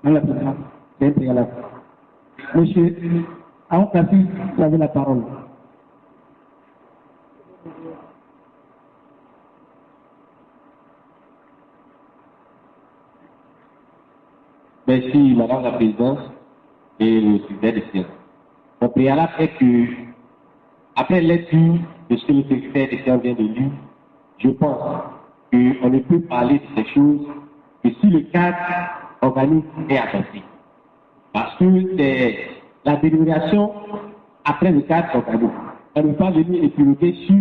Madame la Présidente, c'est un préalable. Monsieur Aon Kassi, vous avez la parole. Merci, Madame la Présidente et le secrétaire de séance. Mon préalable est que, après lecture de ce que le secrétaire de séance vient de lire, je pense qu'on ne peut parler de ces choses que si le cadre organique est adopté. Parce que c'est la délibération après le cadre organique. On ne peut pas venir épiloguer sur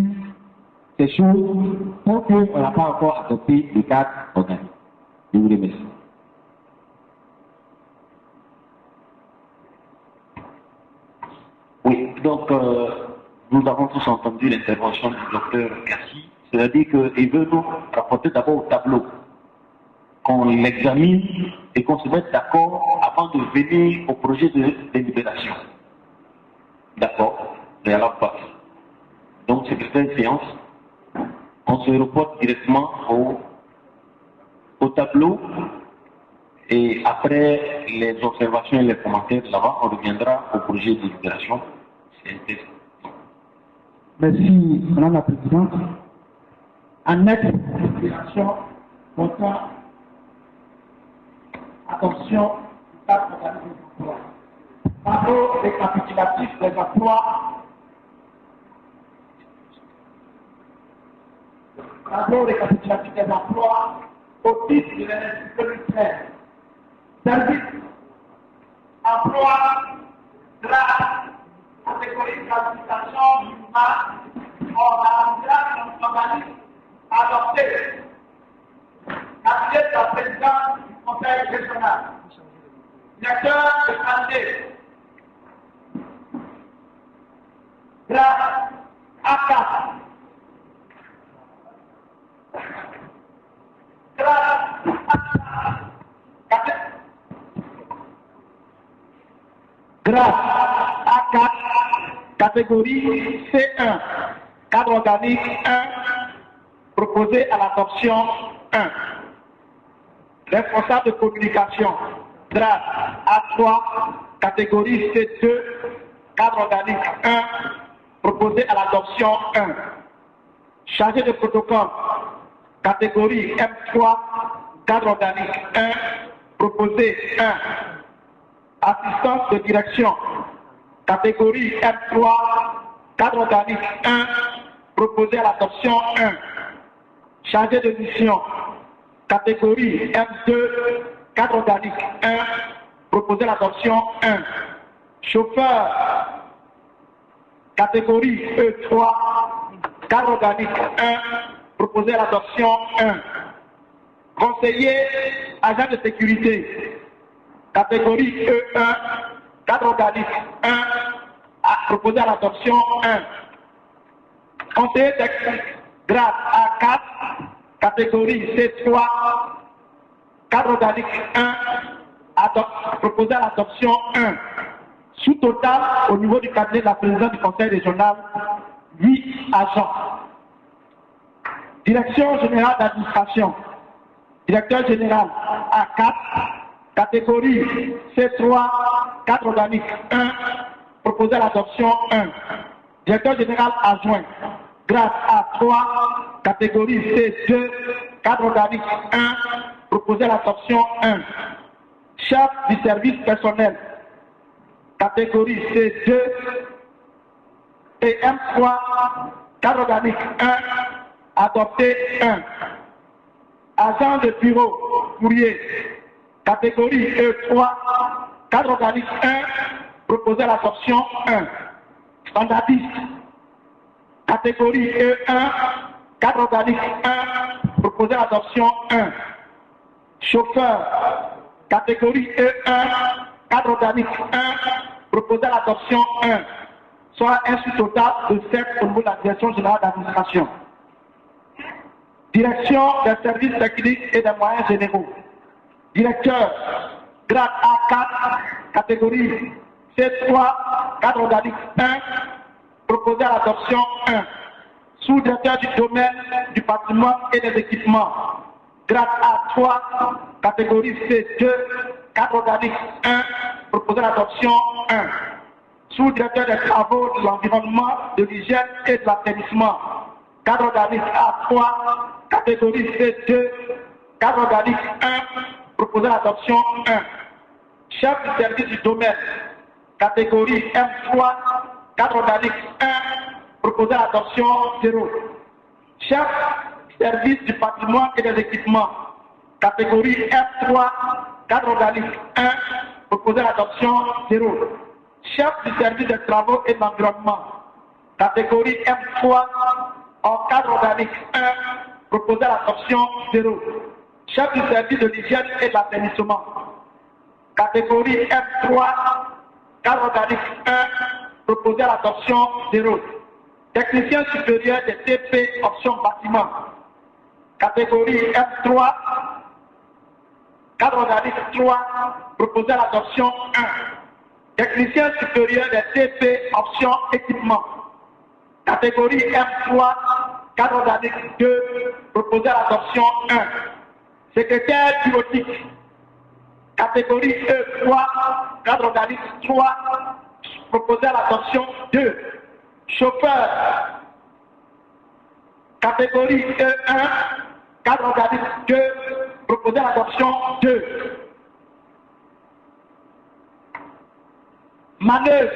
ces choses tant qu'on n'a pas encore adopté le cadre organique. Je vous remercie. Oui, donc nous avons tous entendu l'intervention du docteur Kassi, c'est-à-dire qu'il veut nous rapporter d'abord au tableau, qu'on l'examine et qu'on se mette d'accord avant de venir au projet de délibération. D'accord, et alors pas. Donc, secrétaire de séance, on se reporte directement au tableau et après les observations et les commentaires là-bas, on reviendra au projet de délibération. Merci, Madame la Présidente. En acte de délibération portant adoption du cadre organique des emplois. Tableau récapitulatif des emplois. Tableau récapitulatif des emplois au titre de l'année 2013. Service, emploi, grade, catégorie de classification minimale, organisme adopté. Appuyé par le président du Conseil régional, directeur de santé, grade A4, grade A4, grade A4, catégorie C1, cadre organique 1, proposé à l'adoption 1. Responsable de communication, grade A3, catégorie C2, cadre organique 1, proposé à l'adoption 1. Chargé de protocole, catégorie M3, cadre organique 1, proposé 1. Assistance de direction, catégorie M3, cadre organique 1, proposé à l'adoption 1. Chargé de mission, catégorie M2, cadre organique 1, proposé à l'adoption 1. Chauffeur, catégorie E3, cadre organique 1, proposé à l'adoption 1. Conseiller, agent de sécurité, catégorie E1, cadre organique 1, proposé à l'adoption 1. Conseiller technique, grade A4, catégorie C3, cadre organique 1, proposé à l'adoption 1. Sous-total, au niveau du cabinet de la présidente du conseil régional, 8 agents. Direction générale d'administration, directeur général A4, catégorie C3, cadre organique 1, proposé à l'adoption 1. Directeur général adjoint, grade A3, catégorie C2, cadre organique 1, proposé à l'adoption 1. Chef du service personnel, catégorie C2 et M3, cadre organique 1, adopté 1. Agent de bureau, courrier, catégorie E3, cadre organique 1, proposé à l'adoption 1. Standardiste, catégorie E1, cadre organique 1, proposé à l'adoption 1. Chauffeur, catégorie E1, cadre organique 1, proposé à l'adoption 1. Soit un sous-total de 7 au niveau de la direction générale d'administration. Direction des services techniques et des moyens généraux. Directeur, grade A4, catégorie C3, cadre organique 1, proposé à l'adoption 1. Sous-directeur du domaine du patrimoine et des équipements, grade A3, catégorie C2, cadre organique 1, proposé l'adoption 1. Sous-directeur des travaux de l'environnement, de l'hygiène et de l'assainissement. Cadre organique A3, catégorie C2, cadre organique 1, proposé l'adoption 1. Chef du service du domaine, catégorie M3, cadre organique 1, proposé l'adoption 0. Chef du service du patrimoine et des équipements, catégorie M3, cadre organique 1, proposé l'adoption 0. Chef du service des travaux et de l'environnement, catégorie M3, en cadre organique 1, proposé l'adoption 0. Chef du service de l'hygiène et de l'assainissement, catégorie M3, cadre organique 1, proposé l'adoption 0. Technicien supérieur des TP option bâtiment, catégorie M3, cadre organique 3, proposé l'adoption 1. Technicien supérieur des TP option équipement, catégorie M3, cadre organique 2, proposé l'adoption 1. Secrétaire bureautique, catégorie E3, cadre organique 3, proposé l'adoption 2. Chauffeur, catégorie E1, cadre organique 2, proposé l'adoption 2. Manœuvre,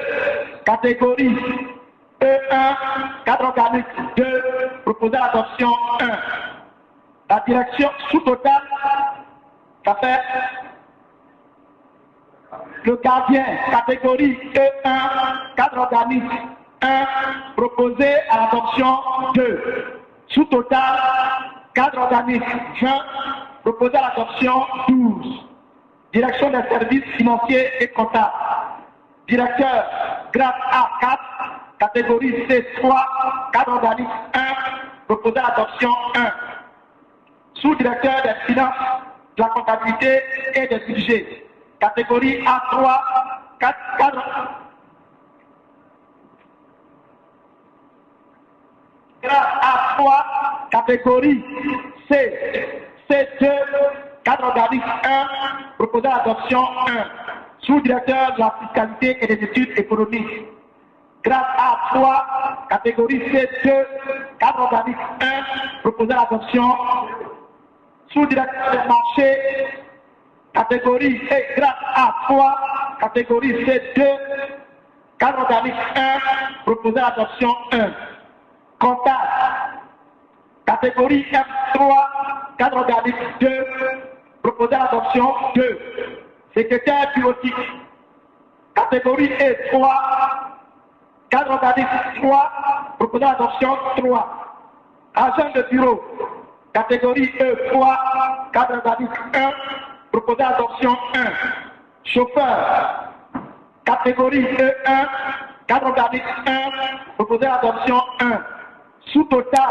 catégorie E1, cadre organique 2, proposé l'adoption 1. La direction sous-totale, ça fait le gardien, catégorie E1, cadre organique 1, proposé à l'adoption 2. Sous-total, cadre organique 20, proposé à l'adoption 12. Direction des services financiers et comptables. Directeur, grade A4, catégorie C3, cadre organique 1, proposé à l'adoption 1. Sous-directeur des finances, de la comptabilité et des budgets. Catégorie A3, cadre. Grade A3, catégorie C2, cadre organique 1, proposé à l'adoption 1. Sous-directeur de la fiscalité et des études économiques. Grade A3, catégorie C2, cadre organique 1, proposé à l'adoption. Sous-directeur des marchés, catégorie C, grade A3, catégorie C2, cadre organique 1, proposé à l'adoption 1. Comptable, catégorie F3, cadre organique 2, proposé à l'adoption 2. Secrétaire bureautique, catégorie E3, cadre organique 3, proposé à l'adoption 3. Agent de bureau, catégorie E3, cadre organique 1, proposé à l'adoption 1. Chauffeur, catégorie E1, cadre organique 1, proposé à l'adoption 1. Sous-total,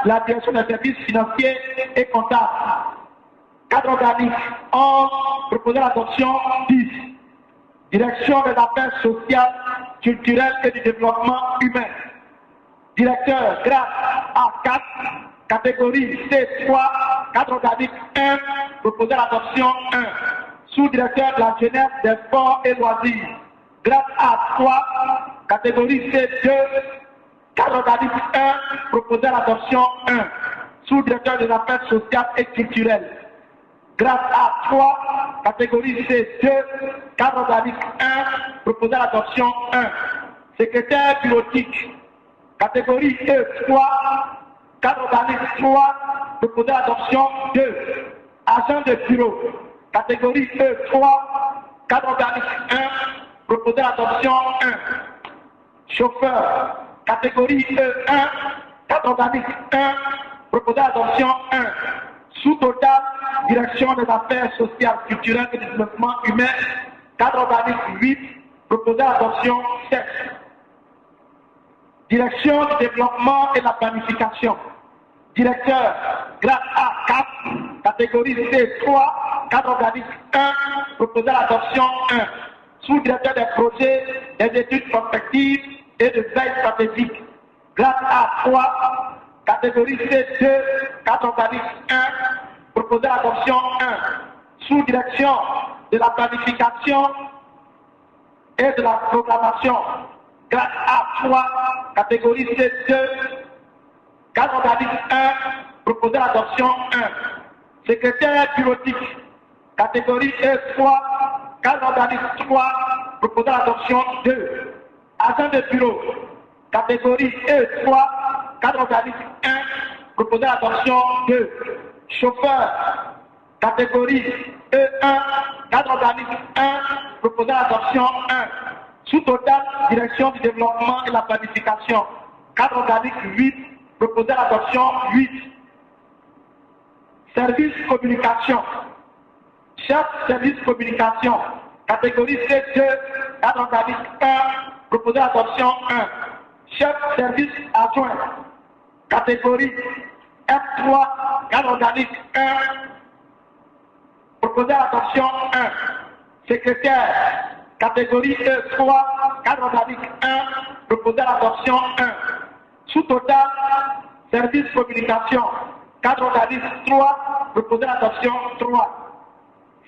la direction des services financiers et comptables. Cadre organique 11, proposé à l'adoption 10. Direction des affaires sociales, culturelles et du développement humain. Directeur, grade A4, catégorie C3, cadre organique 1, proposé à l'adoption 1. Sous-directeur de la jeunesse, des sports et loisirs. Grade A3, catégorie C2, cadre organique 1, proposé à l'adoption 1. Sous-directeur des affaires sociales et culturelles. Grade A3, catégorie C2, cadre organique 1, proposé à l'adoption 1. Secrétaire bureautique, catégorie E3, cadre organique 3, proposé à l'adoption 2. Agent de bureau, catégorie E3, cadre organique 1, proposé à l'adoption 1. Chauffeur, catégorie E1, cadre organique 1, proposé à l'adoption 1. Sous-total, direction des affaires sociales, culturelles et du développement humain, cadre organique 8, proposé à l'adoption 7. Direction du développement et de la planification. Directeur, grade A4, catégorie C3, cadre organique 1, proposé à l'adoption 1. Sous-directeur des projets, des études prospectives et de veille stratégique. Grade A3, catégorie C2, cadre organique 1, proposé à l'adoption 1. Sous-direction de la planification et de la programmation, grade A3, catégorie C2, cadre organique 1, proposé l'adoption 1. Secrétaire bureautique, catégorie E3, cadre organique 3, proposé l'adoption 2. Agent de bureau, catégorie E3, cadre organique 1, proposé l'adoption 2. Chauffeur, catégorie E1, cadre organique 1, proposé l'adoption 1. Sous-total, direction du développement et la planification, cadre organique 8, proposé l'adoption 8. Service communication, chef service communication, catégorie C2, cadre organique 1, proposé l'adoption 1. Chef service adjoint, catégorie F3, cadre organique 1, proposé l'adoption 1. Secrétaire, catégorie E3, cadre organique 1, proposé l'adoption 1. Sous-total, service communication, cadre organique 3, proposé l'adoption 3.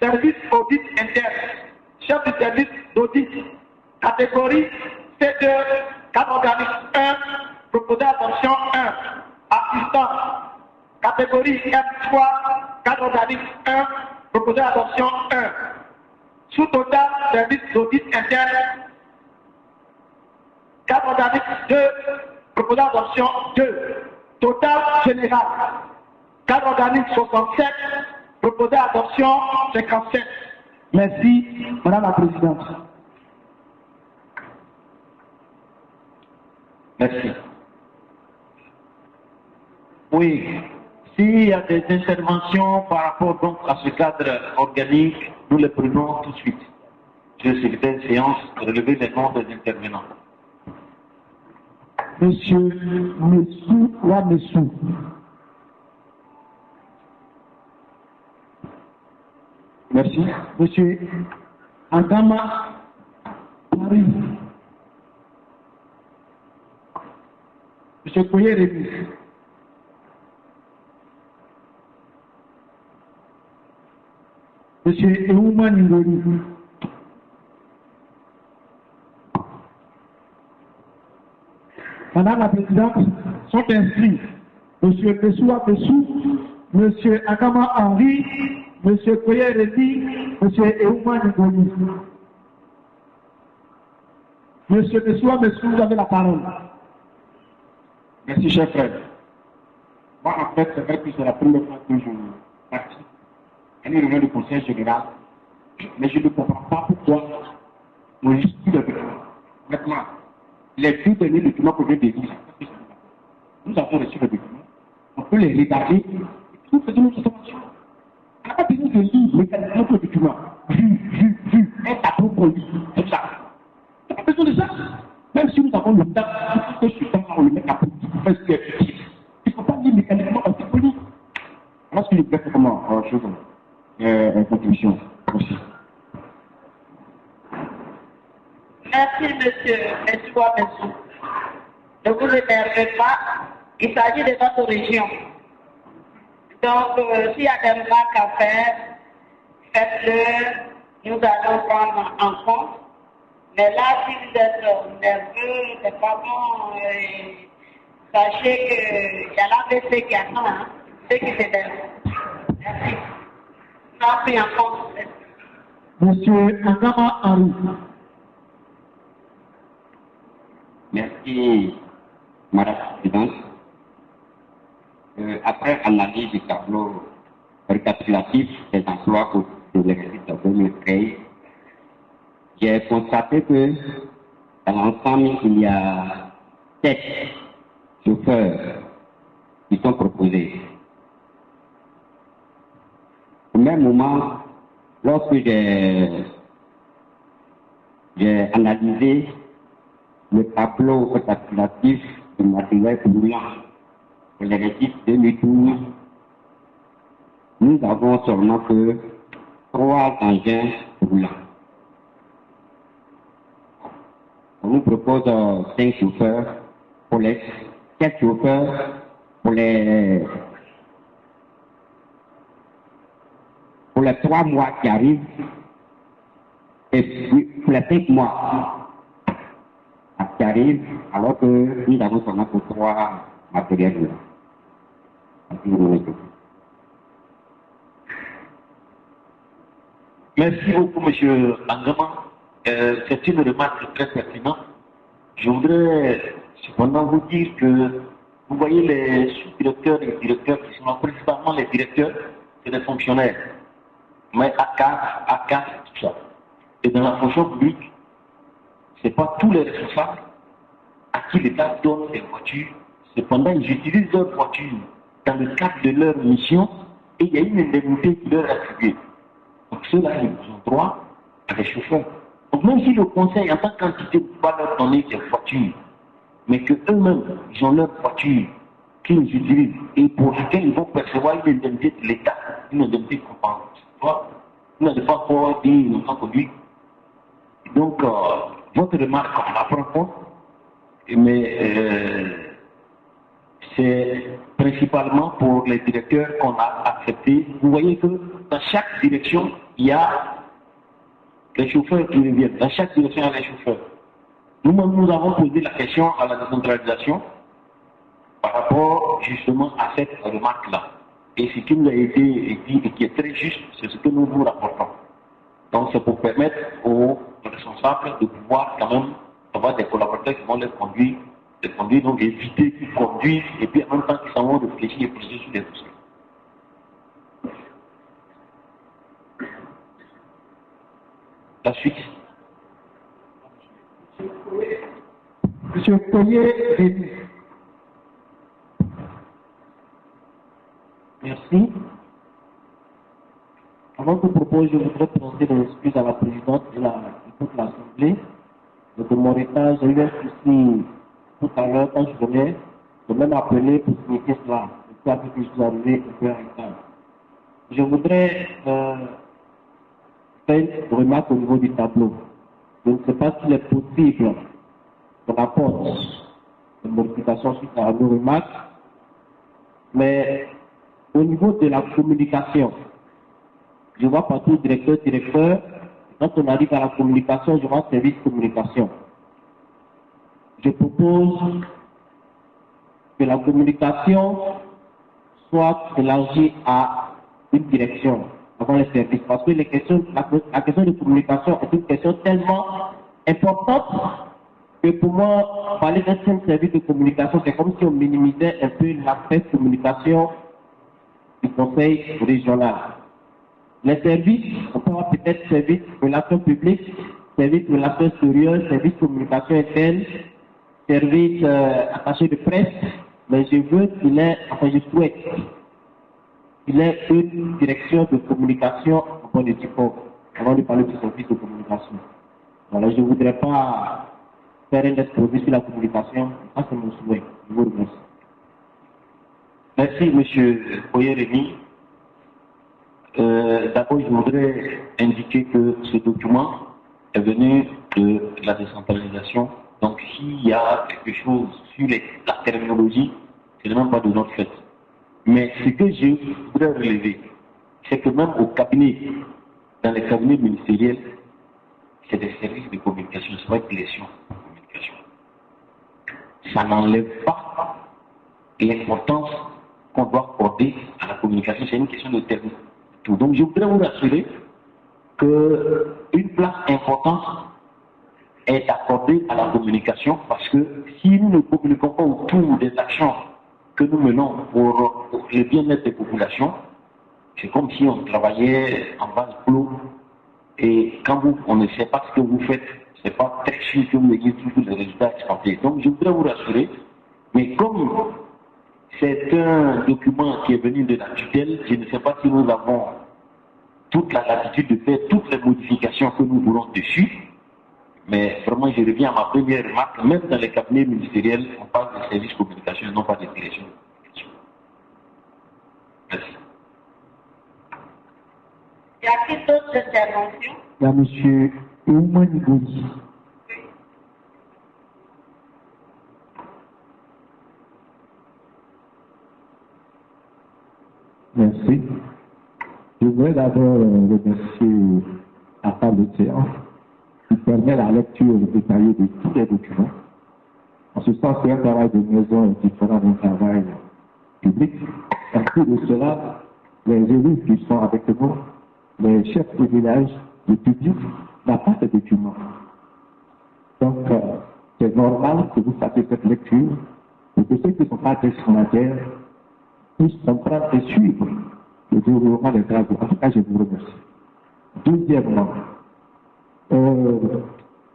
Service audit interne, chef du service d'audit, catégorie C2, cadre organique 1, proposé l'adoption 1. Assistant, catégorie F3, cadre organique 1, proposé l'adoption 1. Sous-total, service d'audit interne, cadre organique 2, proposé l'adoption 2. Total général, cadre organique 67, proposé l'adoption 57. Merci, Madame la Présidente. Merci. Oui, s'il y a des interventions par rapport donc à ce cadre organique, nous les prenons tout de suite. Je suis secrétaire de séance, relever les noms des intervenants. Monsieur Messou Ouamessou. Merci. Monsieur Agama Marie. Monsieur Koye Rémi. Monsieur Eouma Ngori. Madame la Présidente, sont inscrits Monsieur Pessoua Pessou, Monsieur Agama Henri, Monsieur Koye Rémi, Monsieur Eouma Ngori. Monsieur Pessoua Pessou, vous avez la parole. Merci, cher frère. Moi, en fait, c'est vrai que c'est la première fois que je participe à une réunion du conseil général, mais je ne comprends pas pourquoi on lit plus de documents. Maintenant, les deux derniers documents que j'ai désignés, nous avons reçu les documents, on peut les regarder et nous faisons notre observation. On n'a pas besoin de lire mécaniquement le document. Vu, un tableau qu'on lit, comme ça. On n'a pas besoin de ça. Même si nous avons le temps, il faut que ce temps-là, on le mette à bout. Parce que il ne faut pas lire mécaniquement parce qu'il faut lire. Voilà ce que je voulais faire comme contribution. Merci. Merci, monsieur Messoua Messou. Ne vous énervez pas, il s'agit de notre région. Donc, s'il y a des remarques à faire, faites-le, nous allons prendre en compte. Mais là, si vous êtes nerveux, c'est pas bon, sachez qu'il y a l'AVC qui attend, hein, ceux qui s'énervent. Merci. Nous avons pris en compte. Monsieur Agama Henri. Merci, Madame la Présidente. Après analyse du tableau récapitulatif des emplois de l'exercice 2013, j'ai constaté que dans l'ensemble, il y a 7 chauffeurs qui sont proposés. Au même moment, lorsque j'ai analysé le tableau récapitulatif du matériel roulant pour l'exercice 2012, nous avons seulement que 3 engins roulants. On nous propose 5 chauffeurs pour les 7 chauffeurs pour les 3 mois qui arrivent et plus de mois qui arrive, alors que nous avons seulement pour 3 matériels. Merci beaucoup, M. Angama. C'est une remarque très pertinente. Je voudrais cependant vous dire que vous voyez les sous-directeurs et les directeurs qui sont là, principalement les directeurs, c'est des fonctionnaires. Mais A4, tout ça. Et dans la fonction publique, ce n'est pas tous les responsables à qui l'État donne des voitures. Cependant, ils utilisent leurs voitures dans le cadre de leur mission et il y a une indemnité qui leur est attribuée. Donc ceux-là, ils ont droit à des chauffeurs. Donc même si le conseil, en tant qu'entité, ne peut pas leur donner des voitures, mais qu'eux-mêmes, ils ont leur voiture qu'ils utilisent et pour laquelle ils vont percevoir une indemnité de l'État, une indemnité compensatoire, ils n'ont pas encore dit, ils n'ont pas conduit. Donc, votre remarque, on la prend compte, mais c'est principalement pour les directeurs qu'on a accepté. Vous voyez que dans chaque direction, il y a les chauffeurs qui reviennent. Dans chaque direction, il y a les chauffeurs. Nous-mêmes, nous avons posé la question à la décentralisation par rapport justement à cette remarque-là. Et ce qui nous a été dit et qui est très juste, c'est ce que nous vous rapportons. Donc c'est pour permettre aux responsables de pouvoir quand même avoir des collaborateurs qui vont les conduire, donc éviter qu'ils conduisent et puis en même temps qu'ils s'en vont réfléchir et poser sur les dossiers. La suite. Monsieur Koye, merci. Avant que je propose, je voudrais présenter des excuses à la présidente de l'Assemblée. De mon état, j'ai eu un souci tout à l'heure quand je venais de même appeler pour signifier cela. C'est que je suis arrivé un peu en retard. Je voudrais faire une remarque au niveau du tableau. Je ne sais pas s'il est possible qu'on apporte une modification suite à nos remarques, mais au niveau de la communication, je vois partout directeur. Quand on arrive à la communication, je vois service communication. Je propose que la communication soit élargie à une direction avant les services. Parce que la question de communication est une question tellement importante que pour moi, parler d'un seul service de communication, c'est comme si on minimisait un peu l'aspect communication du conseil régional. Les services, on peut avoir peut-être service relations publiques, service relations extérieures, service communication interne, service attaché de presse, mais je veux qu'il ait, je souhaite qu'il ait une direction de communication en point de typo, avant de parler du service de communication. Voilà, je ne voudrais pas faire un exposé sur la communication, ça c'est mon souhait. Je vous remercie. Merci, M. Koye-Rémy. D'abord, je voudrais indiquer que ce document est venu de la décentralisation. Donc, s'il y a quelque chose sur la terminologie, ce n'est même pas de notre fait. Mais ce que je voudrais relever, c'est que même au cabinet, dans les cabinets ministériels, c'est des services de communication, ce n'est pas une direction de communication. Ça n'enlève pas l'importance qu'on doit accorder à la communication, c'est une question de terme. Donc je voudrais vous rassurer qu'une place importante est accordée à la communication parce que si nous ne communiquons pas autour des actions que nous menons pour le bien-être des populations, c'est comme si on travaillait en vase clos et quand on ne sait pas ce que vous faites, ce n'est pas très sûr que vous ayez toujours les résultats escomptés. Donc je voudrais vous rassurer, mais comme c'est un document qui est venu de la tutelle, je ne sais pas si nous avons toute la latitude de faire toutes les modifications que nous voulons dessus, mais vraiment je reviens à ma première remarque, même dans les cabinets ministériels, on parle de services de communication et non pas de direction de communication. Merci. Y a-t-il d'autres interventions? il y a M. Oumani Goudi. Merci. Je voudrais d'abord remercier la table de séance qui permet la lecture détaillée de tous les documents. En ce sens, c'est un travail de maison différent d'un travail public. En plus de cela, les élus qui sont avec nous, les chefs de village, le public, n'a pas de documents. Donc, c'est normal que vous fassiez cette lecture pour que ceux qui ne sont pas destinataires puissent comprendre et suivre le déroulement des travaux. En tout cas, je vous remercie. Deuxièmement,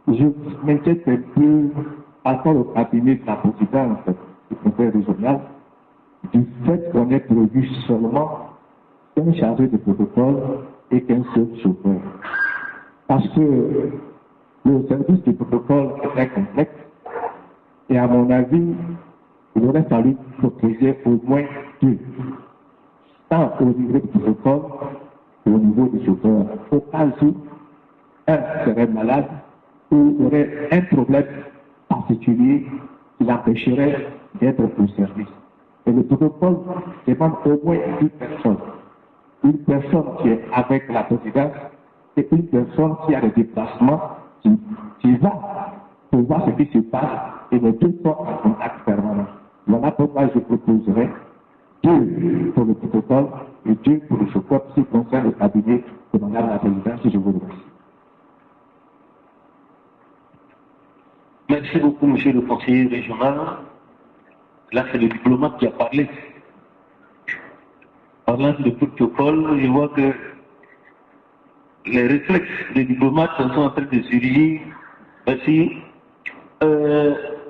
je m'inquiète un peu par rapport au cabinet de la présidence du conseil régional du fait qu'on ait prévu seulement un chargé de protocole et qu'un seul chauffeur. Parce que le service de protocole est très complexe et à mon avis, il aurait fallu proposer au moins deux, tant au niveau du protocole qu'au niveau du chauffeur. Au cas où un serait malade ou aurait un problème particulier qui l'empêcherait d'être au service. Et le protocole demande au moins deux personnes. Une personne qui est avec la présidence et une personne qui a des déplacements qui va pour voir ce qui se passe et les deux sont en contact permanent. Voilà pourquoi je proposerai deux pour le protocole et deux pour le chauffeur qui concerne le cabinet de Madame la présidence. Je vous remercie. Merci beaucoup, monsieur le conseiller régional. Là, c'est le diplomate qui a parlé. Parlant de protocole, je vois que les réflexes des diplomates sont en train de surgir. Merci.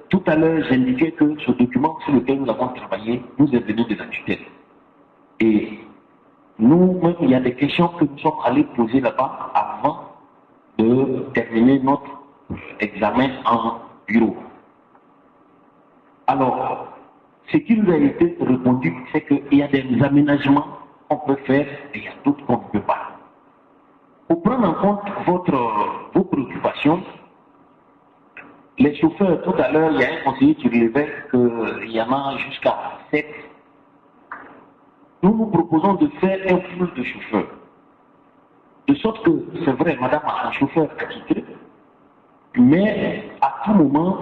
Tout à l'heure, j'indiquais que ce document sur lequel nous avons travaillé nous est venu de la tutelle. Et nous-mêmes, il y a des questions que nous sommes allés poser là-bas avant de terminer notre examen en bureau. Alors, ce qui nous a été répondu, c'est qu'il y a des aménagements qu'on peut faire et il y a d'autres qu'on ne peut pas. Pour prendre en compte vos préoccupations, les chauffeurs, tout à l'heure, il y a un conseiller qui relevait qu'il y en a jusqu'à 7. Nous nous proposons de faire un pool de chauffeurs. De sorte que, c'est vrai, madame a un chauffeur attitré, mais à tout moment,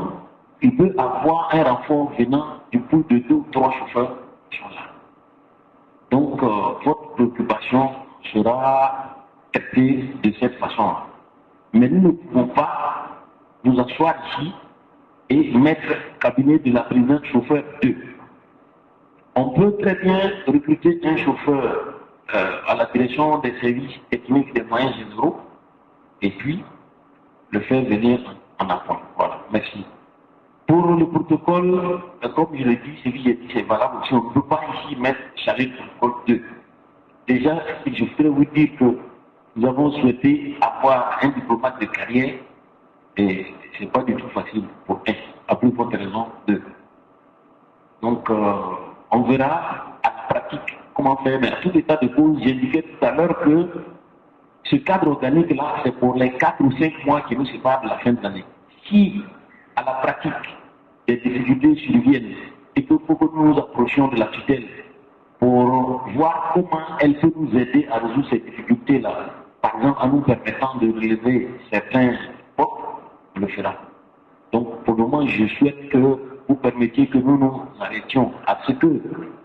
il peut avoir un renfort venant du pool de 2 ou 3 chauffeurs qui sont là. Donc, votre préoccupation sera traitée de cette façon-là. Mais nous ne pouvons pas nous asseoir ici et mettre cabinet de la présidence chauffeur 2. On peut très bien recruter un chauffeur à la direction des services techniques des moyens généraux et puis le faire venir en appoint. Voilà, merci. Pour le protocole, comme je l'ai dit, ce que j'ai dit, c'est valable aussi. On ne peut pas ici mettre chargé de protocole 2. Déjà, je voudrais vous dire que nous avons souhaité avoir un diplomate de carrière et ce n'est pas du tout facile pour un, à plus forte raison 2. Donc, on verra à la pratique comment faire, mais à tout état de cause, j'indiquais tout à l'heure que ce cadre organique-là, c'est pour les 4 ou 5 mois qui nous séparent de la fin de l'année. Si, à la pratique, des difficultés surviennent et qu'il faut que nous nous approchions de la tutelle pour voir comment elle peut nous aider à résoudre ces difficultés-là, par exemple en nous permettant de relever certains postes, on le fera. Donc, pour le moment, je souhaite que vous permettiez que nous nous arrêtions à ce que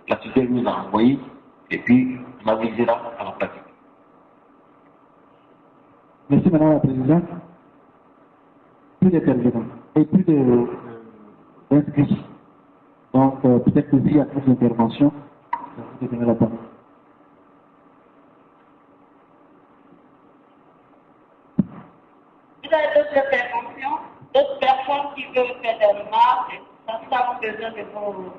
la tutelle nous a envoyé et puis on avisera à la pratique. Merci Madame la Présidente. Plus d'intervenants et plus d'inscrits. Donc peut-être que s'il y a plus d'interventions, je vais donner la parole. Vous avez d'autres interventions, d'autres personnes qui veulent faire des remarques, et ça, nous avons besoin de vous.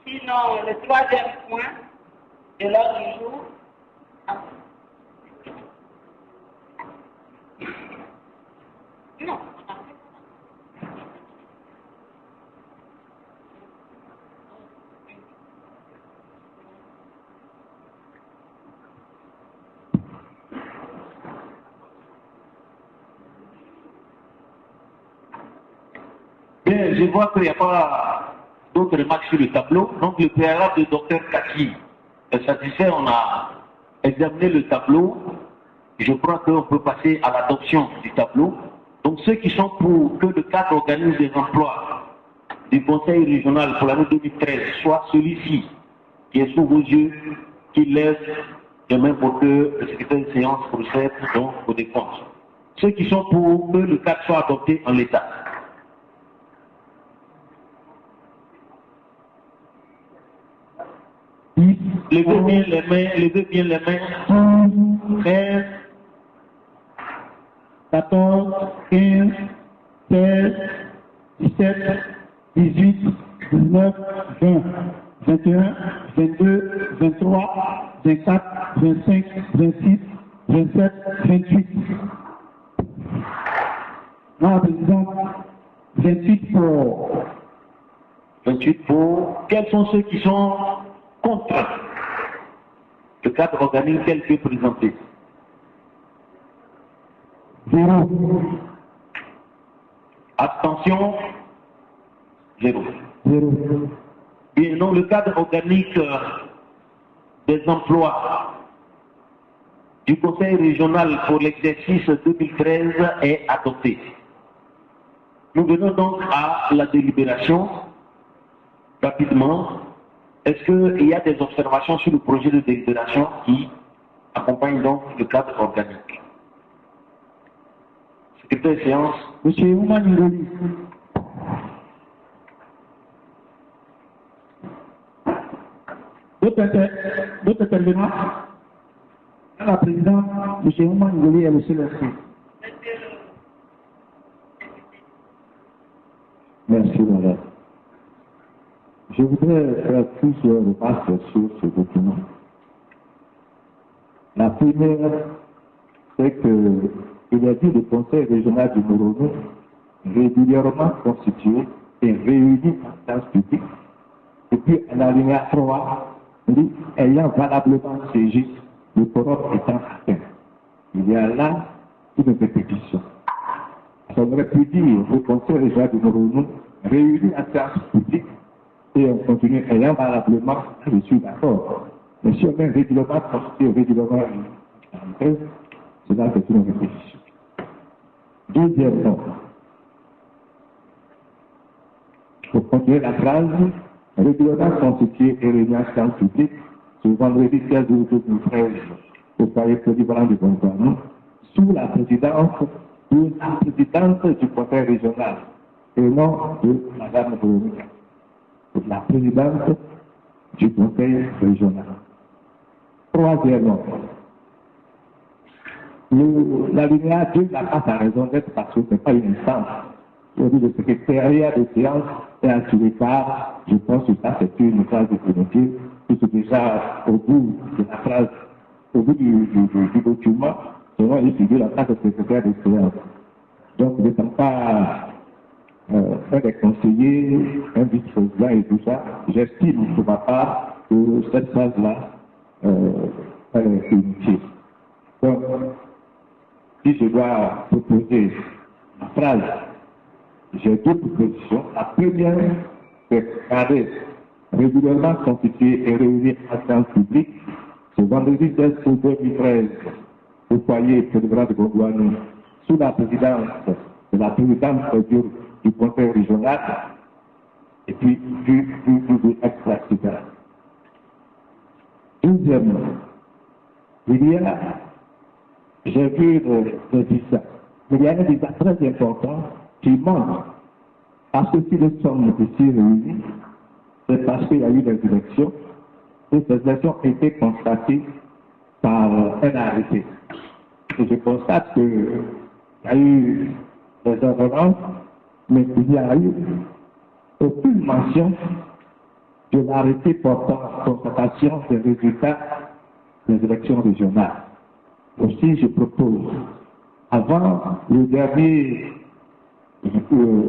Sinon, le troisième point de l'ordre du jour. Non. Bien, je vois qu'il n'y a pas d'autres remarques sur le tableau. Donc le préalable du docteur Kaki est satisfait. On a examiner le tableau, je crois qu'on peut passer à l'adoption du tableau. Donc ceux qui sont pour que le cadre organique des emplois du Conseil régional pour l'année 2013 soit celui-ci, qui est sous vos yeux, qui lève les mains pour que le secrétaire de séance procède donc au décompte. Ceux qui sont pour que le cadre soit adopté en l'état. Levez bien les mains, levez bien les mains. 13, 14, 15, 16, 17, 18, 19, 20, 21, 22, 23, 24, 25, 26, 27, 28. Non, président, 28 pour. 28 pour. Quels sont ceux qui sont contre le cadre organique tel que présenté? 0. Abstention? 0. 0. Bien, donc le cadre organique des emplois du Conseil régional pour l'exercice 2013 est adopté. Nous venons donc à la délibération. Rapidement, est-ce qu'il y a des observations sur le projet de délibération qui accompagne donc le cadre organique? Secrétaire de séance. Monsieur Ouman Ngoli. D'autres intervenants? La présidente, M. Ouman Ngoli est le seul inscrit. Merci, madame. Je voudrais faire plusieurs remarques sur ce document. La première, c'est que il a dit le Conseil régional du Morono, régulièrement constitué et réuni en séance publique, et puis à la ligne 3, dit ayant valablement siégé, le quorum étant atteint. Il y a là une répétition. Ça aurait pu dire le Conseil régional du Morono, réuni en séance publique, et on continue ayant valablement, je suis d'accord. Mais si on est régulièrement constitué, régulièrement réuni, cela c'est une répétition. Deuxièmement, pour continuer la phrase, régulièrement constitué et réuni en séance publique, ce vendredi 16 août 2013, au foyer polyvalent du Bonjour, sous la présidence de la présidente du Conseil régional, et non de Mme Véronica, la présidente du Conseil régional. Troisièmement, l'alinéa 2 n'a pas sa raison d'être parce que ce n'est pas une instance. Aujourd'hui, le secrétariat de séance est assuré par, je pense que ça c'est une phrase définitive, puisque déjà au bout de la phrase, au bout du document, selon il figure la phrase de secrétaire de séance. Donc, ne sont pas un des conseillers, un vice-président et tout ça. J'estime pour ma part que cette phrase-là est inutile. Donc, si je dois proposer la phrase, j'ai deux propositions. La première, c'est carré régulièrement constitué et réuni en séance publique ce vendredi 16 août 2013 au foyer polyvalent de Gondouani sous la présidence de la présidente du Conseil régional et puis du extra-citoyen. Deuxièmement, j'ai vu le dessin, mais il y a un dessin très important qui montre, parce que si nous sommes ici réunis, c'est parce qu'il y a eu des élections, et ces élections ont été constatées par un arrêté. Et je constate qu'il y a eu des ordonnances, mais il n'y a eu aucune mention de l'arrêté portant constatation des résultats des élections régionales. Aussi, je propose, avant le dernier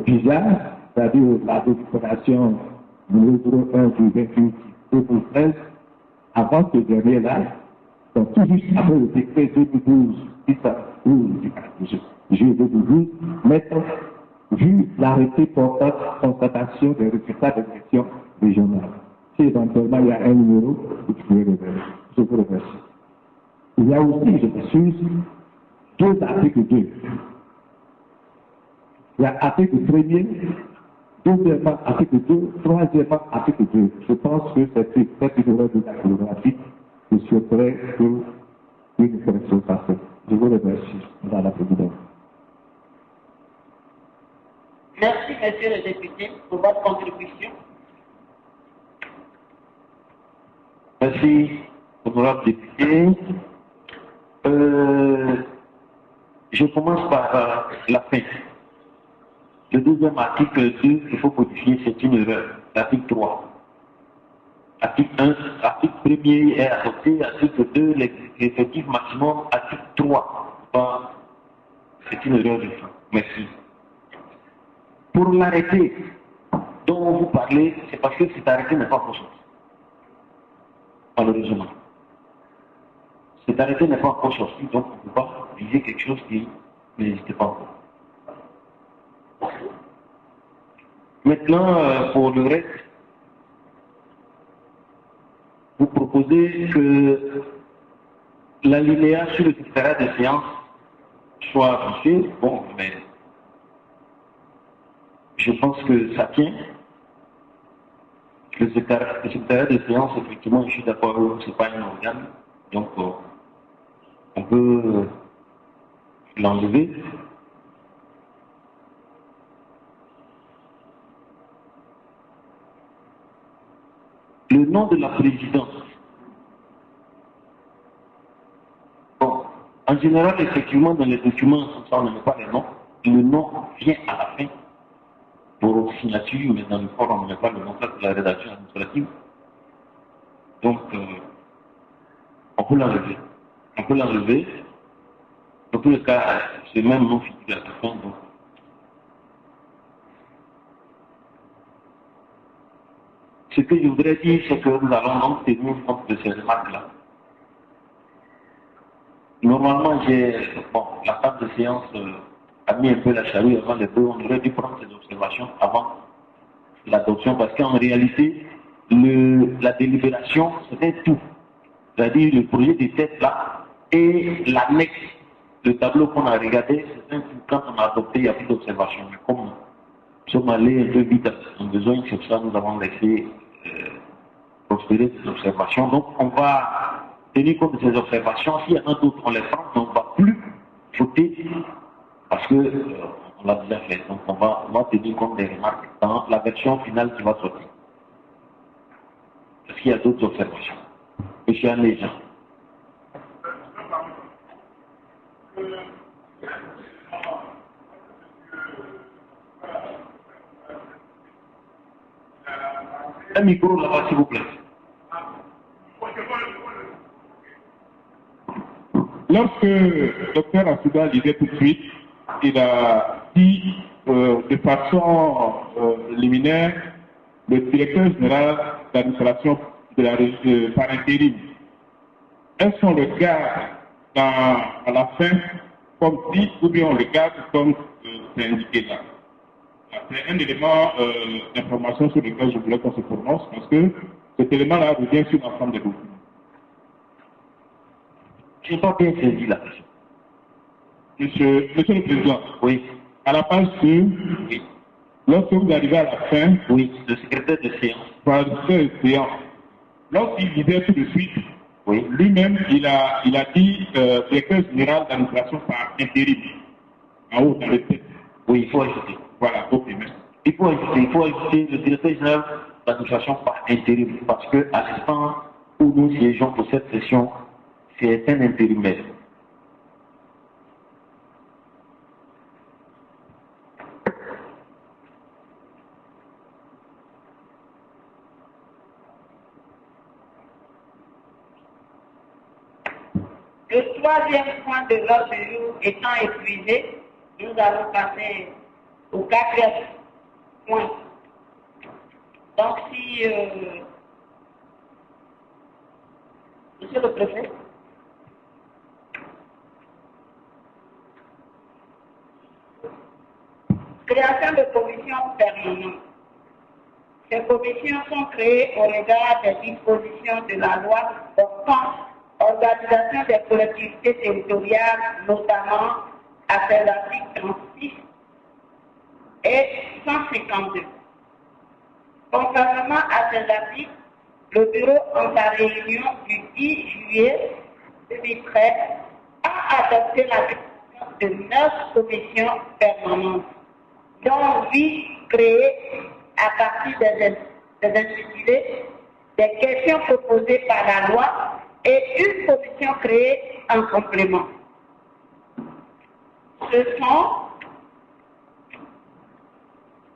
visage, c'est-à-dire la déclaration numéro 1 du 28 2013, avant ce dernier-là, donc tout juste après le décret 2012, juillet 2012, mettre, vu l'arrêté portant constatation des résultats des élections régionales. Si éventuellement il y a un numéro, vous pouvez le vérifier. Je vous remercie. Il y a aussi, je m'excuse, 2 articles 2. Il y a article 1er, deuxièmement article 2, troisièmement article 2. Je pense que cette erreur de cartographie, je souhaiterais qu'une correction soit faite. Je vous remercie, Madame la Présidente. Merci, Monsieur le député, pour votre contribution. Merci, honorable député. Je commence par la fin. Le deuxième article 2, il faut modifier, c'est une erreur. L'article 3. Article 1, article 1er est adopté, article 2, l'effectif maximum, article 3. C'est une erreur de fin. Merci. Pour l'arrêté dont vous parlez, c'est parce que cet arrêté n'est pas consulté. Malheureusement. Cet arrêté n'est pas encore sorti, donc on ne peut pas viser quelque chose qui n'existait pas encore. Maintenant, pour le reste, vous proposez que l'alinéa sur le secrétariat de séance soit affiché. Bon, mais je pense que ça tient. Le secrétariat de séance, effectivement, je suis d'accord, ce n'est pas un organe, donc on peut l'enlever. Le nom de la présidence. Bon, en général, effectivement, dans les documents, comme ça, on ne met pas les noms. Le nom vient à la fin pour signature, mais dans le fond, on ne met pas le nom, ça c'est la rédaction administrative. Donc, on peut l'enlever. On peut l'enlever. Dans tous les cas, c'est même nom figure à la fin. Donc. Ce que je voudrais dire, c'est que nous allons donc tenir compte de ces remarques-là. Normalement, la table de séance a mis un peu la charrue avant les deux. On aurait dû prendre ces observations avant l'adoption, parce qu'en réalité, la délibération, c'était tout. C'est-à-dire le projet de tête là et l'annexe, le tableau qu'on a regardé, c'est un tout. Quand on a adopté, il n'y a plus d'observation. Mais comme nous sommes allés un peu vite en besoin, sur ça, nous avons laissé prospérer ces observations. Donc, on va tenir compte de ces observations. S'il y en a d'autres, on les prend, mais on ne va plus voter parce que on l'a déjà fait. Donc, on va tenir compte des remarques dans la version finale qui va sortir. Est-ce qu'il y a d'autres observations? Monsieur Anéjean. Un micro là-bas, s'il vous plaît. Lorsque le docteur Assouda disait tout de suite, il a dit de façon liminaire, le directeur général d'administration de la région par intérim. Est-ce qu'on le garde à la fin comme dit, ou bien on le garde comme c'est indiqué là? C'est un élément d'information sur lequel je voulais qu'on se prononce, parce que cet élément-là revient sur l'ensemble des documents. Je n'ai pas bien saisi la question. Monsieur le Président, oui. À la page 2, oui. Lorsque vous arrivez à la fin, oui, le secrétaire de séance. Par le secrétaire de séance, lorsqu'il disait tout de suite, oui. Lui-même, il a dit directeur général d'administration par intérim, en haut dans le texte. Oui, il faut ajouter. Voilà, ok, merci. Il faut ajouter le directeur général d'administration par intérim, parce que à l'instant où nous siégeons pour cette session, c'est un intérimaire. Le troisième point de l'ordre du jour étant épuisé, nous allons passer au quatrième point. Donc si Monsieur le Préfet. Création de commissions permanentes. Ces commissions sont créées au regard des dispositions de la loi portant organisation des collectivités territoriales, notamment à ses articles 36 et 152. Conformément à ces articles, le bureau, en sa réunion du 10 juillet 2013, a adopté la création de 9 commissions permanentes, dont 8 créées à partir des intitulés des questions proposées par la loi et une commission créée en complément. Ce sont,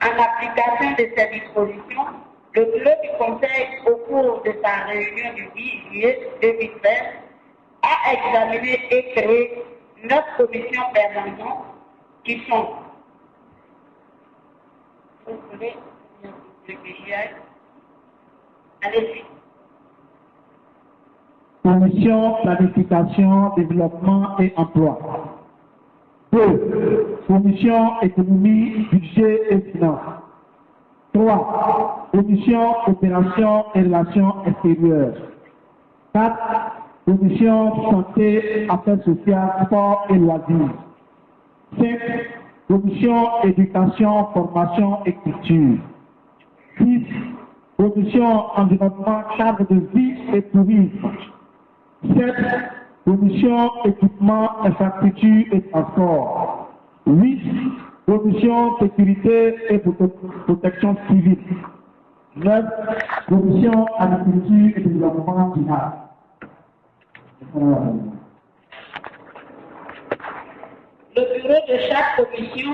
en application de ces dispositions, le bureau du Conseil, au cours de sa réunion du 10 juillet 2013, a examiné et créé 9 commissions permanentes qui sont, vous voulez réfléchir, allez-y. Commission planification, développement et emploi. 2. Commission économie, budget et finances. 3. Commission opération et relations extérieures. 4. Commission santé, affaires sociales, sport et loisirs. 5. Commission éducation, formation et culture. 6. Commission environnement, cadre de vie et tourisme. 7. Commission équipement, infrastructure et transport. 8. Commission sécurité et protection civile. 9. Commission agriculture et développement durable. Le bureau de chaque commission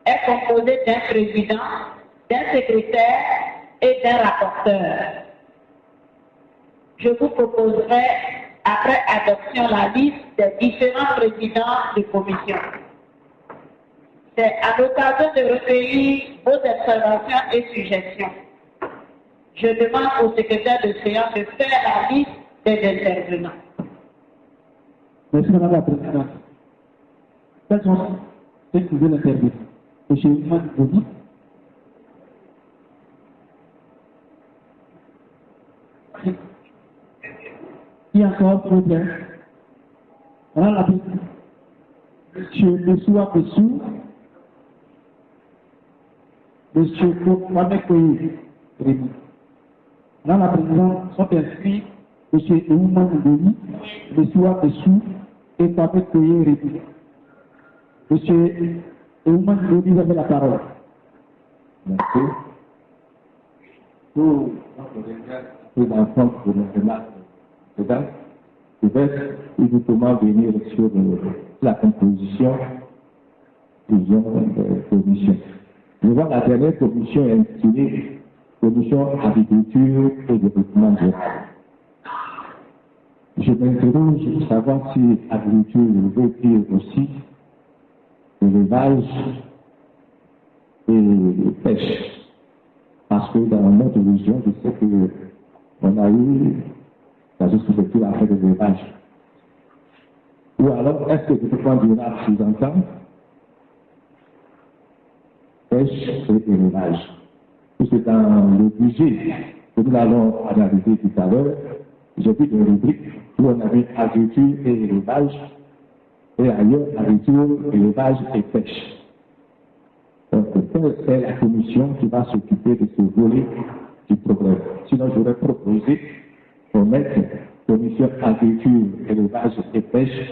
est composé d'un président, d'un secrétaire et d'un rapporteur. Je vous proposerai, après adoption, la liste des différents présidents de commission. C'est à l'occasion de recueillir vos observations et suggestions. Je demande au secrétaire de séance de faire la liste des intervenants. Merci Madame la Présidente. Quels sont ceux qui veulent intervenir? Monsieur Ousmane Bodi. Qui encore trop bien? Madame la Présidente. Monsieur Messoua Bessou. Monsieur Kwame Koye. Madame la Présidente, sont inscrits Monsieur Ousmane Bodi, Messoua Bessou et Kwame Koye Rémi. Monsieur Ousmane Bodi, vous avez la parole. Merci. Pour les enfants de notre remarque, je vais uniquement venir sur la composition des commissions. Nous avons la dernière commission intitulée Commission agriculture et développement durable. Je m'interroge pour savoir si agriculture veut dire aussi élevage et pêche. Parce que dans notre région, je sais qu'on a eu la sous-préfecture à faire de l'élevage. Ou alors, est-ce que le développement durable sous-entend pêche et élevage? Puisque dans le budget que nous allons analyser tout à l'heure, j'ai vu une rubrique où on avait agriculture et élevage, et ailleurs agriculture, élevage et pêche. Donc, c'est la commission qui va s'occuper de ce volet du programme. Sinon, j'aurais proposé qu'on mette commission agriculture, élevage et pêche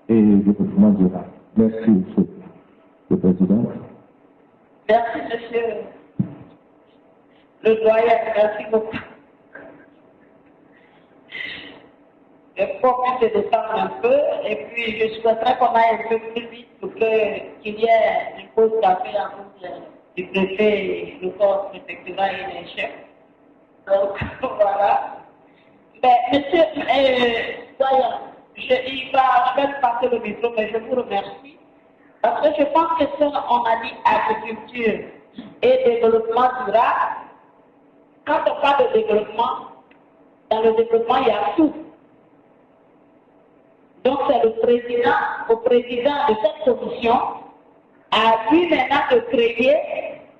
et développement durable. Merci, Monsieur le Président. Merci, Monsieur le doyen. Merci beaucoup. Je profite de détendre un peu et puis je souhaiterais qu'on aille un peu plus vite pour qu'il y ait une pause café à cause du préfet, le corps préfectoral et les chefs. Donc, voilà. Mais, monsieur, doyen, je vais vous passer le micro, mais je vous remercie. Parce que je pense que si on a dit agriculture et développement durable, quand on parle de développement, dans le développement, il y a tout. Donc c'est le président, au président de cette commission, à lui maintenant de créer,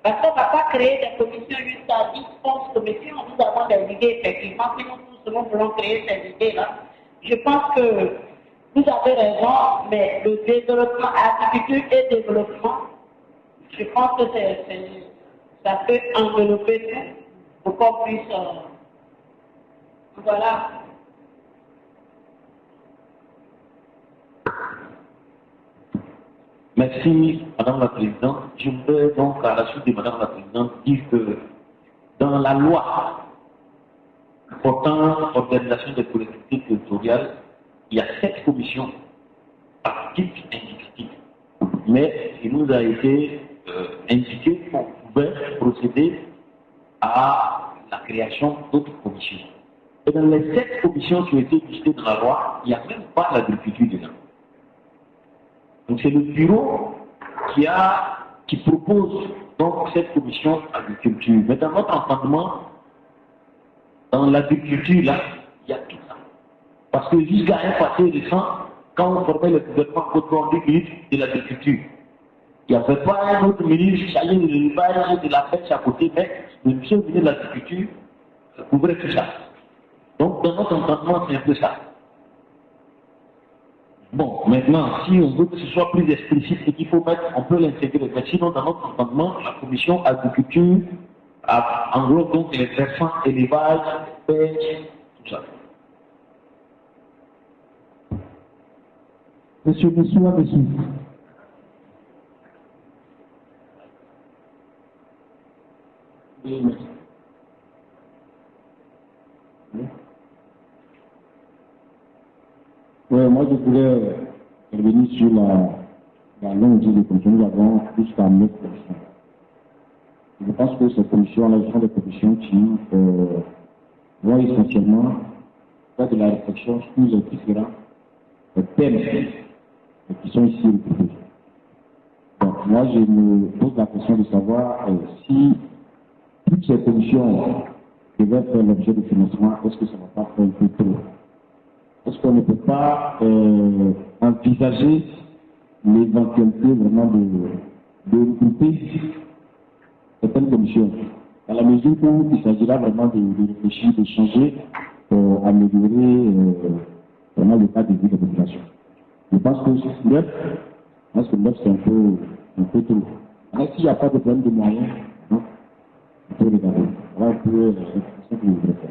parce qu'on ne va pas créer des commissions jusqu'à 10, 11 commissions, nous avons des idées, effectivement, si nous tous nous voulons créer ces idées-là, je pense que vous avez raison, mais le développement, agriculture et développement, je pense que ça peut envelopper tout pour qu'on puisse. Voilà. Merci, Madame la Présidente. Je voudrais donc, à la suite de Madame la Présidente, dire que dans la loi portant organisation des collectivités territoriales, il y a 7 commissions actives et indiquatives. Mais il nous a été indiqué qu'on pouvait procéder à la création d'autres commissions. Et dans les 7 commissions qui ont été listées dans la loi, il n'y a même pas l'agriculture dedans. Donc c'est le bureau qui propose donc cette commission agriculture. Mais dans notre entendement, dans l'agriculture, là, il y a tout ça. Parce que jusqu'à un passé récent, quand on formait le gouvernement, on dit ministre de l'agriculture. Il n'y avait pas un autre ministre chargé de l'élevage et de la pêche à côté, mais le ministre de l'agriculture couvrait tout ça. Donc dans notre entendement, c'est un peu ça. Bon, maintenant, si on veut que ce soit plus explicite et qu'il faut mettre, on peut l'intégrer. Mais sinon, dans notre entendement, la commission agriculture englobe donc les versants élevage, pêche, tout ça. Monsieur. Oui, merci. Oui, moi je voulais revenir sur la longue durée de commission. Nous avons jusqu'à 9 commissions. Je pense que ces commissions-là sont des commissions qui vont essentiellement faire de la réflexion sur les différents thèmes qui sont ici regroupés. Donc moi je me pose la question de savoir si toutes ces commissions devaient faire l'objet de financement, est-ce que ça ne va pas faire un peu trop? Est-ce qu'on ne peut pas envisager l'éventualité vraiment de regrouper certaines commissions, dans la mesure où il s'agira vraiment de réfléchir, de changer pour améliorer vraiment le cadre de vie de la population. Je pense que c'est 9, c'est un peu trop. Alors s'il n'y a pas de problème de moyens, on peut regarder. Voilà un peu ce que vous voulez faire.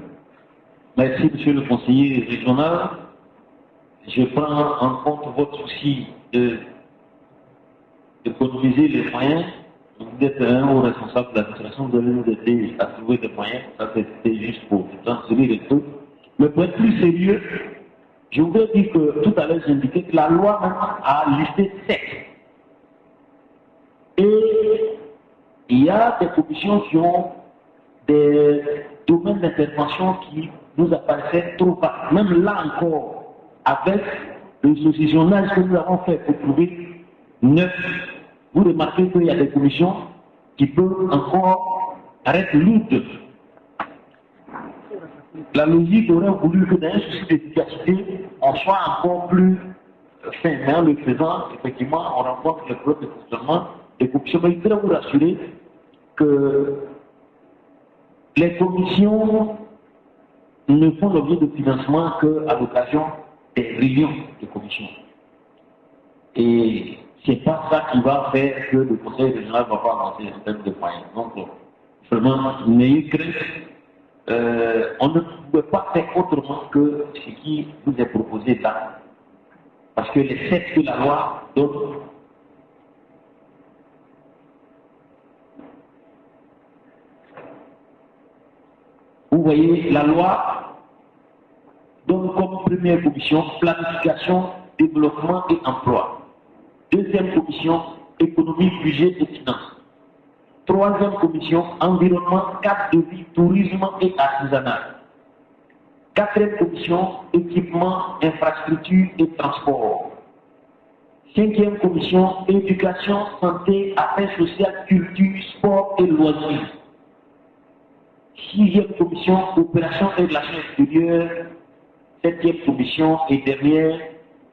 Merci, monsieur le conseiller régional. Je prends en compte votre souci d'économiser les moyens. Vous êtes un haut responsable de l'administration, vous allez nous aider à trouver des moyens. Ça, c'était juste pour transférer les trucs. Mais pour être plus sérieux, je voudrais dire que tout à l'heure, j'ai indiqué que la loi maintenant a listé 7. Et il y a des commissions qui ont des domaines d'intervention qui nous apparaissaient trop vagues. Même là encore, avec le saucissonnage que nous avons fait pour trouver 9, vous remarquez qu'il y a des commissions qui peuvent encore être lourdes. La logique aurait voulu que dans un souci d'efficacité, on soit encore plus fin. Mais en le faisant, effectivement, on rencontre les problèmes de fonctionnement des commissions. Mais je voudrais vous rassurer que les commissions ne font l'objet de financement qu'à l'occasion des réunions de commissions. Et ce n'est pas ça qui va faire que le conseil régional ne va pas avancer en termes de moyens. Donc, vraiment, n'ayez crainte. On ne pouvait pas faire autrement que ce qui vous est proposé là. Parce que les 7 que la loi donne, vous voyez, la loi donne comme première commission planification, développement et emploi. Deuxième commission, économie, budget et finances. Troisième commission, environnement, cadre de vie, tourisme et artisanat. Quatrième commission, équipement, infrastructure et transport. Cinquième commission, éducation, santé, affaires sociales, culture, sport et loisirs. Sixième commission, opération et relations extérieures. Septième commission et dernière,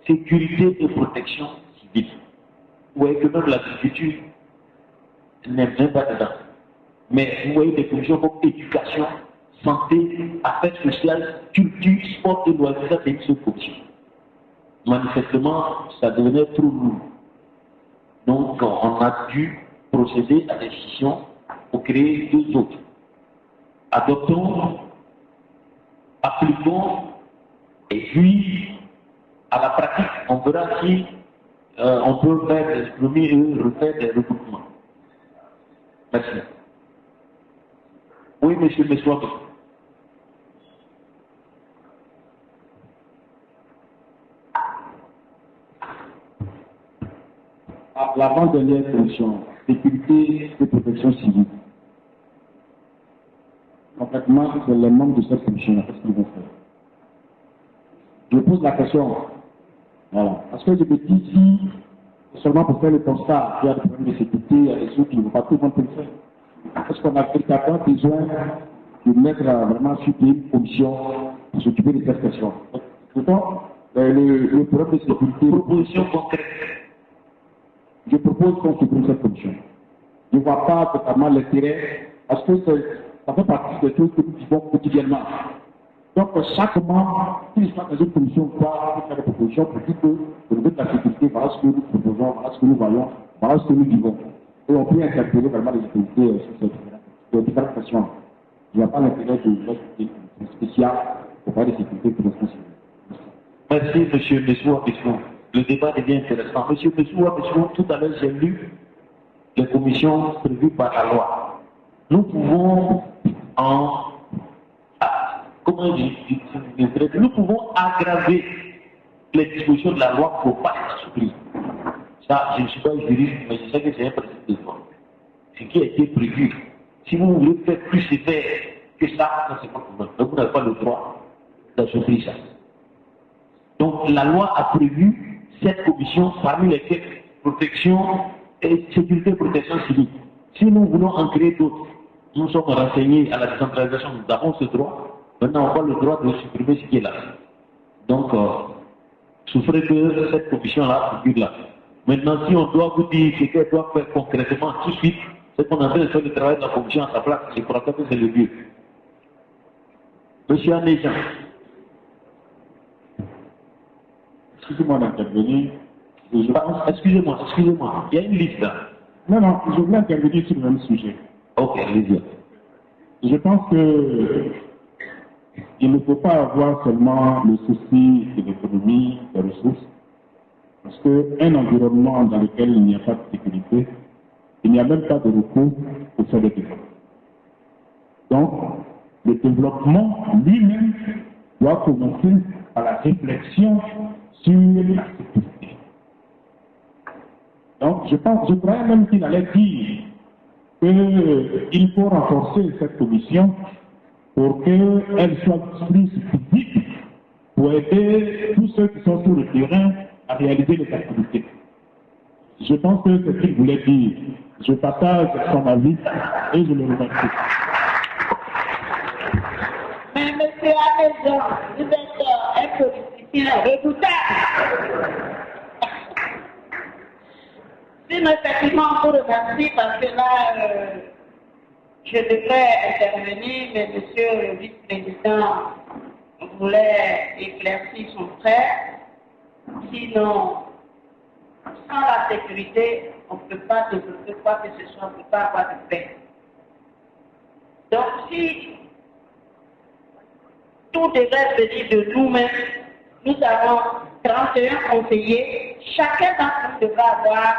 sécurité et protection civile. Vous voyez que même l'agriculture n'est même pas dedans. Mais vous voyez des commissions comme éducation, santé, affaires sociales, culture, sport et loisirs, ça c'est une seule commission. Manifestement, ça devenait trop lourd. Donc, on a dû procéder à des décisions pour créer deux autres. Adoptons, appliquons, et puis, à la pratique, on verra si on peut faire des premiers et refaire des regroupements. Merci. Oui, monsieur Messoua. L'avant-dernière commission, sécurité et protection civile. Concrètement, c'est les membres de cette commission, qu'est-ce qu'ils vont faire? Je pose la question. Voilà. Parce que je me dis ici, seulement pour faire le constat, il y a des problèmes de sécurité, il y a des choses qui ne vont pas tout le monde peut le faire. Est-ce qu'on a véritablement besoin de mettre vraiment sur pied une commission pour s'occuper de cette question? Pourtant, le problème de sécurité. Proposition concrète. Je propose qu'on supprime cette commission. Je ne vois pas totalement l'intérêt, parce que ça fait partie des choses que nous vivons quotidiennement. Donc, chaque membre, s'il soit dans une commission, doit faire des propositions pour dire que, au niveau de la sécurité, voilà ce que nous proposons, voilà ce que nous voyons, voilà ce que nous vivons. Et on peut interpeller vraiment les autorités sur ces différentes questions. Il n'y a pas l'intérêt de mettre spécial pour parler de sécurité pour les conseillers. Merci, monsieur Messoua. Le débat devient intéressant. Monsieur Messoua, tout à l'heure, j'ai lu les commissions prévues par la loi. Nous pouvons nous pouvons aggraver les dispositions de la loi pour ne pas être surpris. Ça, je ne suis pas juriste, mais je sais que c'est un principe de loi. Ce qui a été prévu, si vous voulez faire plus sévère que ça c'est pas problème. Donc vous n'avez pas le droit de surprise ça. Donc la loi a prévu cette commission parmi lesquelles protection et sécurité et protection civile. Si nous voulons en créer d'autres, nous sommes renseignés à la décentralisation, nous avons ce droit. Maintenant, on n'a pas le droit de supprimer ce qui est là. Donc, souffrez que cette commission-là figure là. Maintenant, si on doit vous dire ce qu'elle doit faire concrètement tout de suite, c'est qu'on a fait le travail de la commission à sa place. Je crois que c'est le mieux. Monsieur Anéjean. Excusez-moi d'intervenir. Excusez-moi. Il y a une liste là. Non, je voulais intervenir sur le même sujet. Ok, allez-y. Je pense que il ne faut pas avoir seulement le souci de l'économie, des ressources, parce qu'un environnement dans lequel il n'y a pas de sécurité, il n'y a même pas de recours pour faire le développement. Donc, le développement lui-même doit commencer par la réflexion sur la sécurité. Donc, je croyais même qu'il allait dire qu'il faut renforcer cette commission pour qu'elle soit plus physique, pour aider tous ceux qui sont sur le terrain à réaliser les activités. Je pense que c'est ce qu'il voulait dire. Je partage son avis et je le remercie. Mais monsieur Amézon, vous êtes un politicien redoutable. Sinon, effectivement, on vous remercie parce que là, je devrais intervenir, mais monsieur le vice-président voulait éclaircir son frère. Sinon, sans la sécurité, on ne peut pas développer quoi que ce soit, on ne peut pas avoir de paix. Donc, si tout devrait venir de nous-mêmes, nous avons 31 conseillers, chacun d'entre nous devra avoir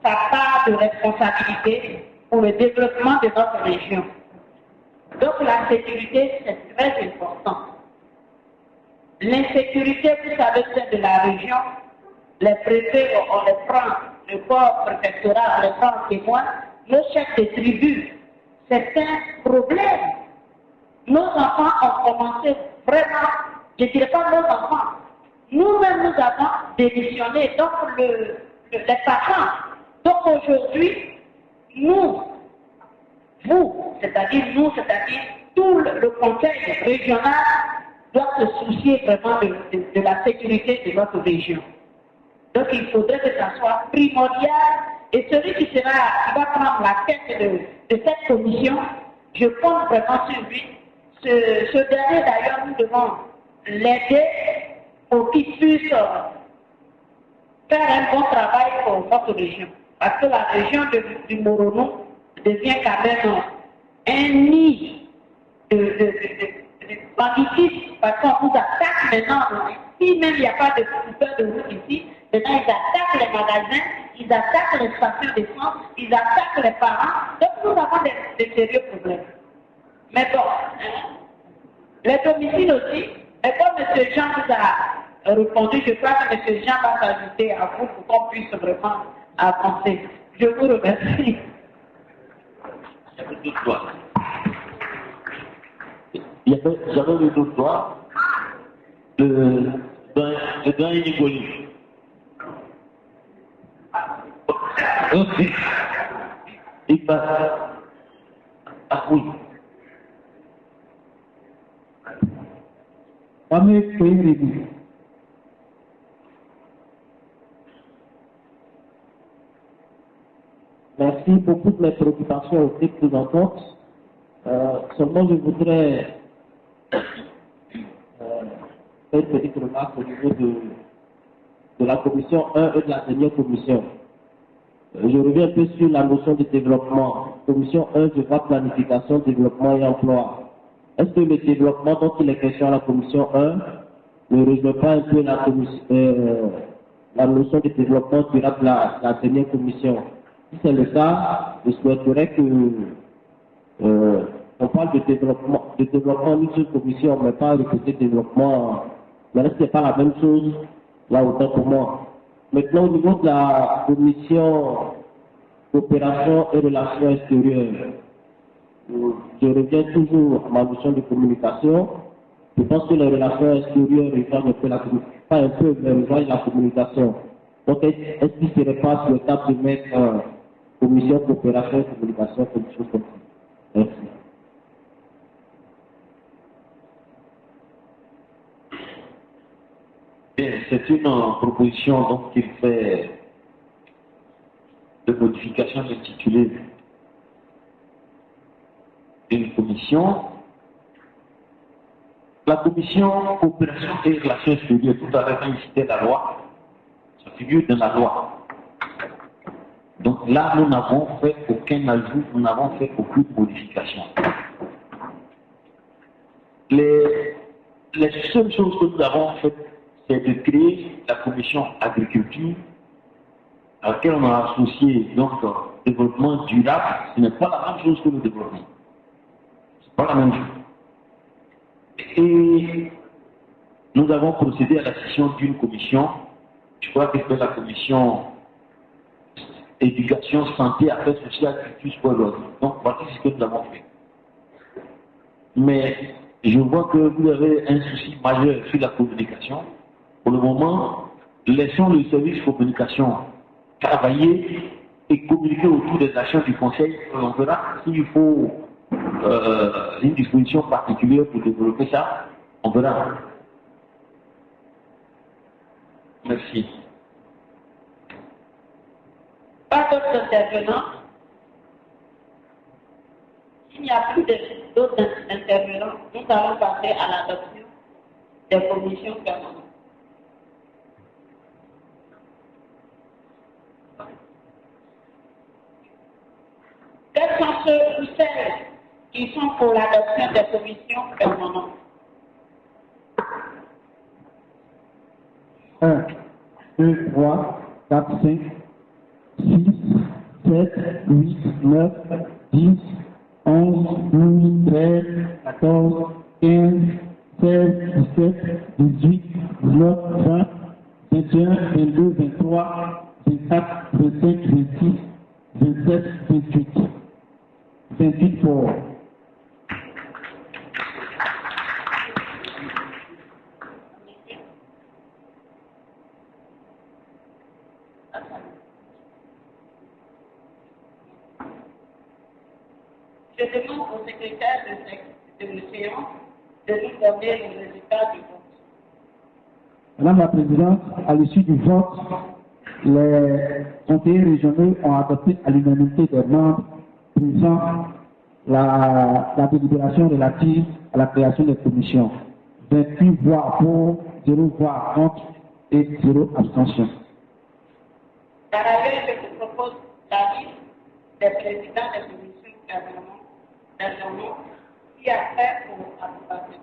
sa part de responsabilité pour le développement de notre région. Donc la sécurité, c'est très important. L'insécurité, vous savez, c'est de la région. Les préfets, on les prend, le corps préfectoral, on les prend en témoin. Nos chefs de tribus, c'est un problème. Nos enfants ont commencé vraiment, je ne dirais pas nos enfants, nous-mêmes nous avons démissionné, donc les parents. Donc aujourd'hui, nous, vous, c'est-à-dire nous, c'est-à-dire tout le conseil régional doit se soucier vraiment de la sécurité de notre région. Donc il faudrait que ça soit primordial et celui qui va prendre la tête de cette commission Je compte vraiment sur lui. Ce dernier, d'ailleurs, nous devons l'aider pour qu'il puisse faire un bon travail pour notre région. Parce que la région du Morono devient quand même un nid de banditisme. Parce qu'on nous attaque maintenant. Si même il n'y a pas de coupeurs de route ici, maintenant ils attaquent les magasins, ils attaquent les stations d'essence, ils attaquent les parents. Donc nous avons des sérieux problèmes. Mais bon, les domiciles aussi, et comme M. Jean vous a répondu, je crois que M. Jean va s'ajouter à vous pour qu'on puisse vraiment avancer. Je vous remercie. J'avais le doctoire le grand Inigoli. Ok. Il passe. Ah oui. Merci pour toutes mes préoccupations auxquelles prises en compte. Seulement, je voudrais faire une petite remarque au niveau de la commission 1 et de la dernière commission. Je reviens un peu sur la notion de développement. Commission 1, je vois planification, développement et emploi. Est-ce que le développement dont il est question à la commission 1 ne rejoint pas un peu la notion de développement durable de la dernière commission? Si c'est le cas, je souhaiterais que on parle de développement en une seule commission, mais pas de côté développement. Mais là, ce n'est pas la même chose, là, autant pour moi. Maintenant, au niveau de la commission coopération et relations extérieures, je reviens toujours à ma notion de communication. Je pense que les relations extérieures rejoignent un peu la communication, pas un peu, mais rejoignent la communication. Donc, est-ce qu'il ne serait pas souhaitable de mettre commission coopération et communication, quelque chose comme ça? Merci. C'est une proposition donc qu'il fait de modification intitulée une commission. La commission coopération et relations extérieures, tout à l'heure, cité la loi, ça figure dans la loi. Donc là, nous n'avons fait aucun ajout, nous n'avons fait aucune modification. Les seules choses que nous avons faites, c'est de créer la commission agriculture, à laquelle on a associé donc développement durable. Ce n'est pas la même chose que le développement. Ce n'est pas la même chose. Et nous avons procédé à la session d'une commission, je crois que c'est la commission éducation, santé, affaires sociales, culture, sport, loisirs. Donc voici ce que nous avons fait. Mais je vois que vous avez un souci majeur sur la communication. Pour le moment, laissons le service communication travailler et communiquer autour des actions du Conseil. On verra s'il faut une disposition particulière pour développer ça. On verra. Merci. Pas d'autres intervenants. S'il n'y a plus d'autres intervenants, nous allons passer à l'adoption des commissions permanentes. Quels sont ceux ou celles qui sont pour l'adoption des commissions permanentes? 1, 2, 3, 4, 5, 6, 7, 8, 9, 10, 11, 12, 13, 14, 15, 16, 17, 18, 19, 20, 21, 22, 23, 24, 25, 26, 27, 28. 28 pour. Je demande au secrétaire de séance de nous donner le résultat du vote. Madame la Présidente, à l'issue du vote, les conseillers régionaux ont adopté à l'unanimité des membres présents la délibération relative à la création des commissions. 28 voix pour, 0 voix contre et 0 abstention. Par ailleurs, je vous propose la liste des présidents des commissions gouvernementales qui a fait pour approbation.